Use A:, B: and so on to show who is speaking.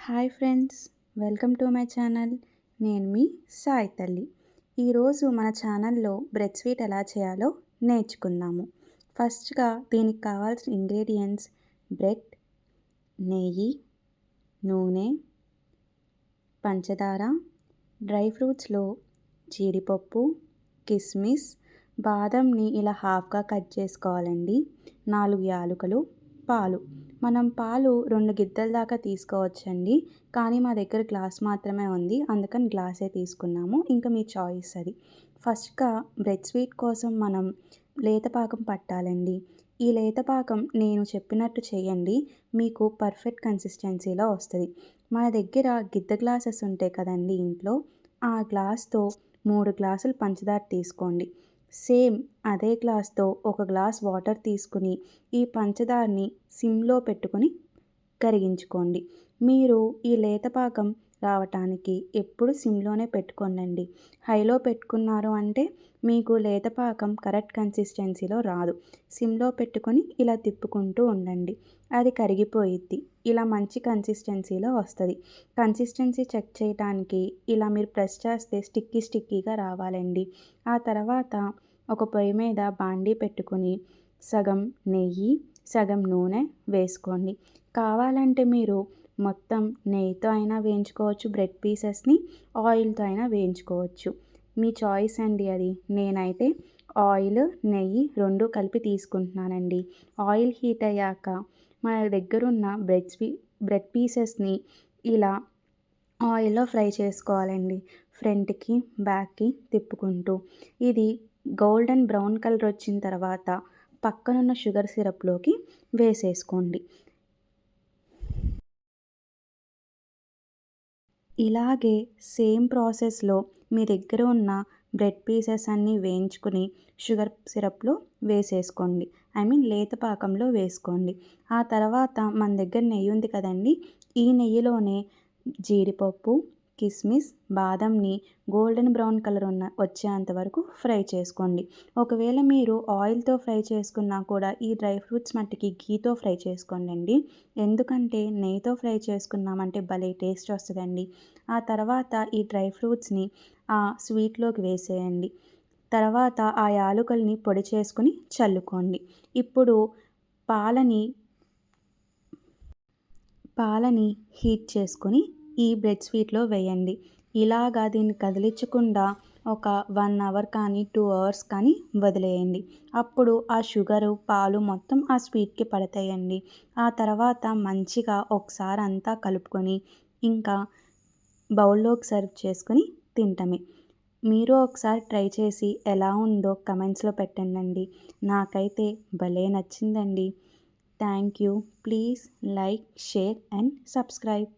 A: Hi friends, welcome to my channel. నేను మీ సాయి తల్లి. ఈరోజు మన ఛానల్లో బ్రెడ్ స్వీట్ ఎలా చేయాలో నేర్చుకుందాము. ఫస్ట్గా దీనికి కావాల్సిన ఇంగ్రీడియంట్స్ బ్రెడ్, నెయ్యి, నూనె, పంచదార, డ్రై ఫ్రూట్స్లో జీడిపప్పు, కిస్మిస్, బాదంని ఇలా హాఫ్గా కట్ చేసుకోవాలండి. 4 యాలకులు, పాలు. మనం పాలు 2 గిద్దల దాకా తీసుకోవచ్చండి. కానీ మా దగ్గర గ్లాస్ మాత్రమే ఉంది, అందుకని గ్లాసే తీసుకున్నాము. ఇంకా మీ చాయిస్ అది. ఫస్ట్గా బ్రెడ్ స్వీట్ కోసం మనం లేత పాకం పట్టాలండి. ఈ లేత పాకం నేను చెప్పినట్టు చేయండి, మీకు పర్ఫెక్ట్ కన్సిస్టెన్సీలో వస్తుంది. మన దగ్గర గిద్ద గ్లాసెస్ ఉంటాయి కదండి ఇంట్లో, ఆ గ్లాస్తో 3 గ్లాసులు పంచదార తీసుకోండి. సేమ్ అదే గ్లాస్తో 1 గ్లాస్ వాటర్ తీసుకుని ఈ పంచదారని సిమ్లో పెట్టుకొని కరిగించుకోండి. మీరు ఈ లేత పాకం రావటానికి ఎప్పుడు సిమ్లోనే పెట్టుకోండి. హైలో పెట్టుకున్నారు అంటే మీకు లేత పాకం కరెక్ట్ కన్సిస్టెన్సీలో రాదు. సిమ్లో పెట్టుకొని ఇలా తిప్పుకుంటూ ఉండండి, అది కరిగిపోయిద్ది. ఇలా మంచి కన్సిస్టెన్సీలో వస్తుంది. కన్సిస్టెన్సీ చెక్ చేయడానికి ఇలా మీరు ప్రెస్ చేస్తే స్టిక్కీగా రావాలండి. ఆ తర్వాత ఒక పొయ్యి మీద బాండీ పెట్టుకొని సగం నెయ్యి, సగం నూనె వేసుకోండి. కావాలంటే మీరు మొత్తం నెయ్యితో అయినా వేయించుకోవచ్చు బ్రెడ్ పీసెస్ని, ఆయిల్తో అయినా వేయించుకోవచ్చు. మీ చాయిస్ అండి అది. నేనైతే ఆయిల్, నెయ్యి 2 కలిపి తీసుకుంటున్నానండి. ఆయిల్ హీట్ అయ్యాక మన దగ్గర ఉన్న బ్రెడ్ పీసెస్ని ఇలా ఆయిల్లో ఫ్రై చేసుకోవాలండి. ఫ్రంట్కి, బ్యాక్కి తిప్పుకుంటూ. ఇది గోల్డెన్ బ్రౌన్ కలర్ వచ్చిన తర్వాత పక్కనున్న షుగర్ సిరప్లోకి వేసేసుకోండి. ఇలాగే సేమ్ ప్రాసెస్లో మీ దగ్గర ఉన్న బ్రెడ్ పీసెస్ అన్నీ వేయించుకుని షుగర్ సిరప్లో వేసేసుకోండి. లేత పాకంలో వేసుకోండి. ఆ తర్వాత మన దగ్గర నెయ్యి ఉంది కదండి, ఈ నెయ్యిలోనే జీడిపప్పు, కిస్మిస్, బాదంని గోల్డెన్ బ్రౌన్ కలర్ వచ్చేంత వరకు ఫ్రై చేసుకోండి. ఒకవేళ మీరు ఆయిల్తో ఫ్రై చేసుకున్నా కూడా ఈ డ్రై ఫ్రూట్స్ మట్టికి ఘీతో ఫ్రై చేసుకోండి. ఎందుకంటే నెయ్యితో ఫ్రై చేసుకున్నామంటే భలే టేస్ట్ వస్తుందండి. ఆ తర్వాత ఈ డ్రై ఫ్రూట్స్ని ఆ స్వీట్లోకి వేసేయండి. తర్వాత ఆ యాలకుల్ని పొడి చేసుకుని చల్లుకోండి. ఇప్పుడు పాలని హీట్ చేసుకొని ఈ బ్రెడ్ స్వీట్లో వేయండి. ఇలాగా దీన్ని కదిలించకుండా ఒక 1 అవర్ కానీ 2 అవర్స్ కానీ వదిలేయండి. అప్పుడు ఆ షుగరు, పాలు మొత్తం ఆ స్వీట్కి పడతాయండి. ఆ తర్వాత మంచిగా ఒకసారి అంతా కలుపుకొని ఇంకా బౌల్లోకి సర్వ్ చేసుకొని తింటమే. మీరు ఒకసారి ట్రై చేసి ఎలా ఉందో కమెంట్స్లో పెట్టండి. నాకైతే భలే నచ్చిందండి. Thank you. Please like, share and subscribe.